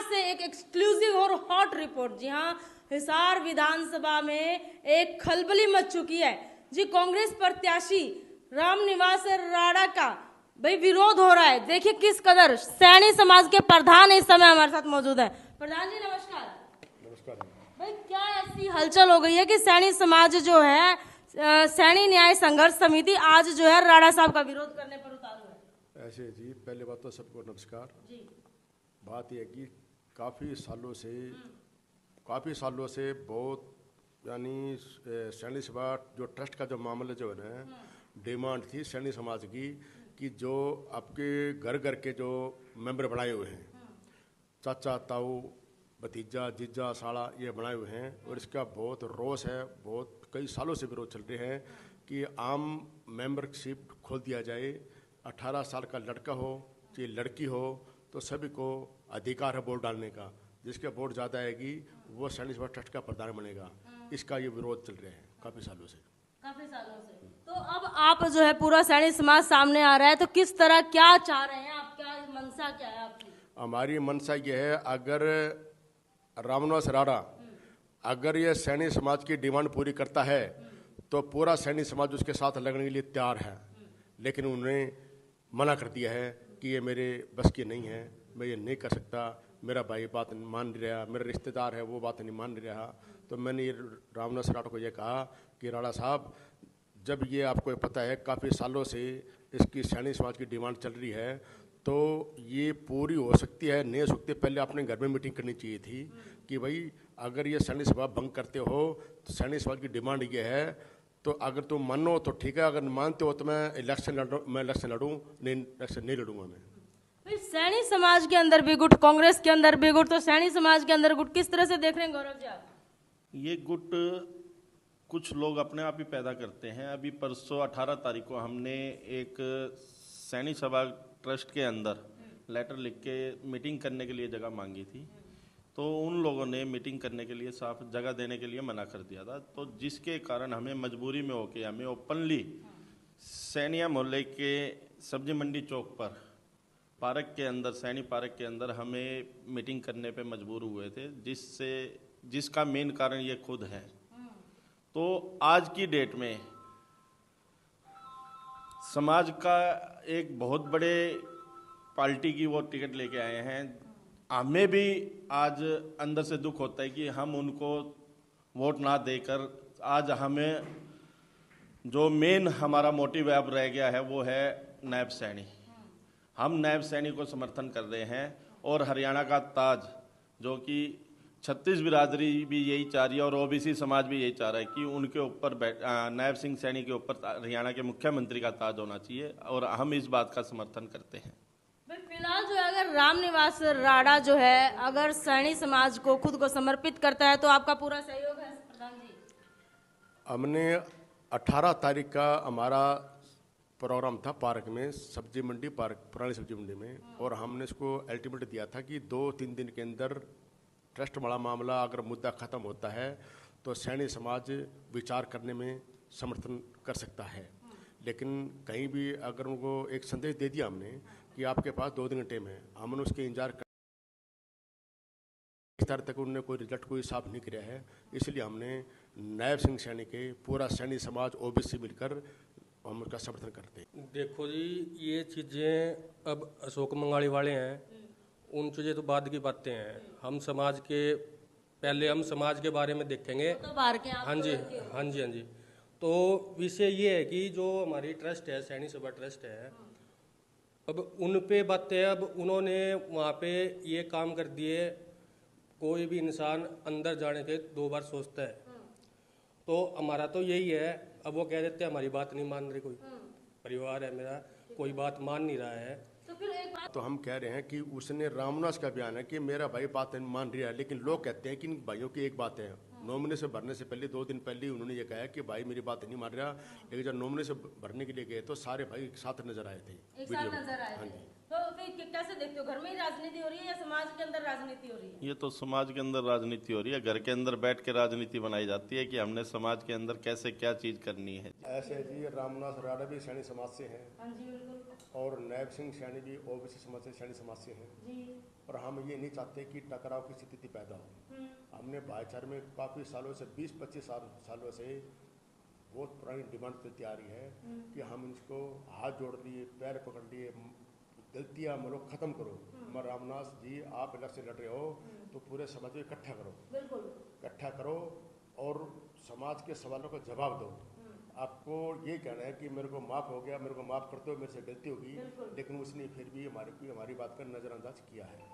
से एक एक्सक्लूसिव और हॉट रिपोर्ट। जी हाँ, हिसार विधानसभा में एक खलबली मच चुकी है जी। कांग्रेस प्रत्याशी रामनिवास राणा का भाई विरोध हो रहा है। देखिए किस कदर। सैनी समाज के प्रधान इस समय हमारे साथ मौजूद है। प्रधान जी नमस्कार। नमस्कार भाई क्या ऐसी हलचल हो गई है कि सैनी समाज जो है, सैनी न्याय संघर्ष समिति आज जो है राणा साहब का विरोध करने पर उतारू है? ऐसे जी, पहले बात तो सबको नमस्कार जी। बात यह कि काफ़ी सालों से बहुत यानी सैनी समाज जो ट्रस्ट का जो मामला जो है ना, डिमांड थी सैनी समाज की कि जो आपके घर घर के जो मेंबर बनाए हुए हैं, चाचा ताऊ भतीजा जीजा साला ये बनाए हुए हैं, और इसका बहुत रोष है। बहुत कई सालों से विरोध चल रहे हैं कि आम मेंबरशिप खोल दिया जाए। 18 साल का लड़का हो चाहे लड़की हो तो सभी को अधिकार है वोट डालने का। जिसका वोट ज़्यादा आएगी वो सैनी समाज ट्रस्ट का प्रधान बनेगा। इसका ये विरोध चल रहे हैं काफ़ी सालों से। तो अब आप जो है पूरा सैनी समाज सामने आ रहा है, तो किस तरह क्या चाह रहे हैं आप? क्या मंशा क्या है आपकी? हमारी मंशा ये है, अगर रामनिवास राणा अगर ये सैनी समाज की डिमांड पूरी करता है तो पूरा सैनी समाज उसके साथ लगने के लिए तैयार है। लेकिन उन्होंने मना कर दिया है कि ये मेरे बस की नहीं है, मैं ये नहीं कर सकता, मेरा भाई बात नहीं मान नहीं रहा, मेरा रिश्तेदार है वो बात नहीं मान नहीं रहा। तो मैंने ये रामनिवास राणा को ये कहा कि राणा साहब, जब ये आपको पता है काफ़ी सालों से इसकी सैनी समाज की डिमांड चल रही है, तो ये पूरी हो सकती है नहीं हो सकती, पहले आपने घर में मीटिंग करनी चाहिए थी कि भाई अगर ये सैनी सभा भंग करते हो तो सैनी समाज की डिमांड ये है, तो अगर तुम मानो तो ठीक है, अगर मानते हो तो मैं इलेक्शन लड़ूँ, नहीं इलेक्शन नहीं लड़ूंगा मैं। भाई सैनी समाज के अंदर भी गुट, कांग्रेस के अंदर भी गुट, तो सैनी समाज के अंदर गुट किस तरह से देख रहे हैं गौरव जी आप? ये गुट कुछ लोग अपने आप ही पैदा करते हैं। अभी परसों 18 तारीख को हमने एक सैनी सभा ट्रस्ट के अंदर लेटर लिख के मीटिंग करने के लिए जगह मांगी थी, तो उन लोगों ने मीटिंग करने के लिए साफ जगह देने के लिए मना कर दिया था। तो जिसके कारण हमें मजबूरी में होके हमें ओपनली सैनिया मोहल्ले के सब्जी मंडी चौक पर पार्क के अंदर, सैनी पार्क के अंदर हमें मीटिंग करने पे मजबूर हुए थे, जिसका मेन कारण ये खुद है। तो आज की डेट में समाज का एक बहुत बड़े पार्टी की वो टिकट लेके आए हैं। हमें भी आज अंदर से दुख होता है कि हम उनको वोट ना देकर, आज हमें जो मेन हमारा मोटिव अब रह गया है वो है नायब सैनी। हम नायब सैनी को समर्थन कर रहे हैं, और हरियाणा का ताज जो कि 36 बिरादरी भी यही चाह रही है और ओबीसी समाज भी यही चाह रहा है कि उनके ऊपर नायब सिंह सैनी के ऊपर हरियाणा के मुख्यमंत्री का ताज होना चाहिए, और हम इस बात का समर्थन करते हैं। फिलहाल जो है, अगर रामनिवास राणा जो है अगर सैनी समाज को खुद को समर्पित करता है तो आपका पूरा सहयोग है प्रधान जी? हमने 18 तारीख का हमारा प्रोग्राम था पार्क में, सब्जी मंडी पार्क, पुरानी सब्जी मंडी में, और हमने इसको अल्टीमेट दिया था कि 2-3 दिन के अंदर ट्रस्ट वाला मामला अगर मुद्दा ख़त्म होता है तो सैनी समाज विचार करने में समर्थन कर सकता है। लेकिन कहीं भी अगर उनको एक संदेश दे दिया हमने कि आपके पास 2 दिन टाइम है, हमने उसके इंतजार कर, इस तरह तक उन्होंने कोई रिजल्ट कोई साफ नहीं किया है। इसलिए हमने नायब सिंह सैनी के पूरा सैनी समाज ओबीसी मिलकर हम उसका समर्थन करते हैं। देखो जी, ये चीज़ें अब अशोक मंगाड़ी वाले हैं, उन चीज़ें तो बाद की बातें हैं। हम समाज के पहले हम समाज के बारे में देखेंगे। तो बाहर के आप हाँ जी, हाँ जी, हाँ जी। तो विषय ये है कि जो हमारी ट्रस्ट है, सैनी सभा ट्रस्ट है, अब उन पे बातें, अब उन्होंने वहाँ पे ये काम कर दिए। कोई भी इंसान अंदर जाने के 2 बार सोचता है। तो हमारा तो यही है, अब वो कह देते हैं हमारी बात नहीं मान रहे, कोई परिवार है मेरा, कोई बात मान नहीं रहा है। तो हम कह रहे हैं कि उसने रामनिवास का बयान है कि मेरा भाई बात नहीं मान रहा है, लेकिन लोग कहते हैं कि इन भाइयों की एक बात है, नॉमिनेशन भरने से पहले 2 दिन पहले उन्होंने ये कहा कि भाई मेरी बात नहीं मान रहा, लेकिन जब नॉमिनेशन भरने के लिए गए तो सारे भाई एक साथ नजर आए थे वीडियो में। हाँ जी। तो फिर कैसे देखते हो, घर में ही राजनीति हो रही है या समाज के अंदर राजनीति हो रही है? ये तो समाज के अंदर राजनीति हो रही है, घर के अंदर बैठ के राजनीति बनाई जाती है कि हमने समाज के अंदर कैसे क्या चीज करनी है। ऐसे जी रामनाथ राणा भी सैनी समाज से हैं हाँ जी बिल्कुल और नायब सिंह सैनी भी ओबीसी समाज से सैनी समाज से हैं। जी। और हम ये नहीं चाहते कि टकराव की स्थिति पैदा हो। हमने भाईचारे में काफ़ी सालों से 20-25 सालों से बहुत पुरानी डिमांड चलती आ रही है कि हम इसको हाथ जोड़ लिए, पैर पकड़ लिए, गलतियाँ मतलब ख़त्म करो। मगर रामनाथ जी आप इलेक्शन लड़ रहे हो तो पूरे समाज को इकट्ठा करो, बिल्कुल इकट्ठा करो और समाज के सवालों का जवाब दो। आपको ये कहना है कि मेरे को माफ़ हो गया, मेरे को माफ़ करते हो, मेरे से गलती होगी, लेकिन उसने फिर भी हमारी बात का नज़रअंदाज किया है।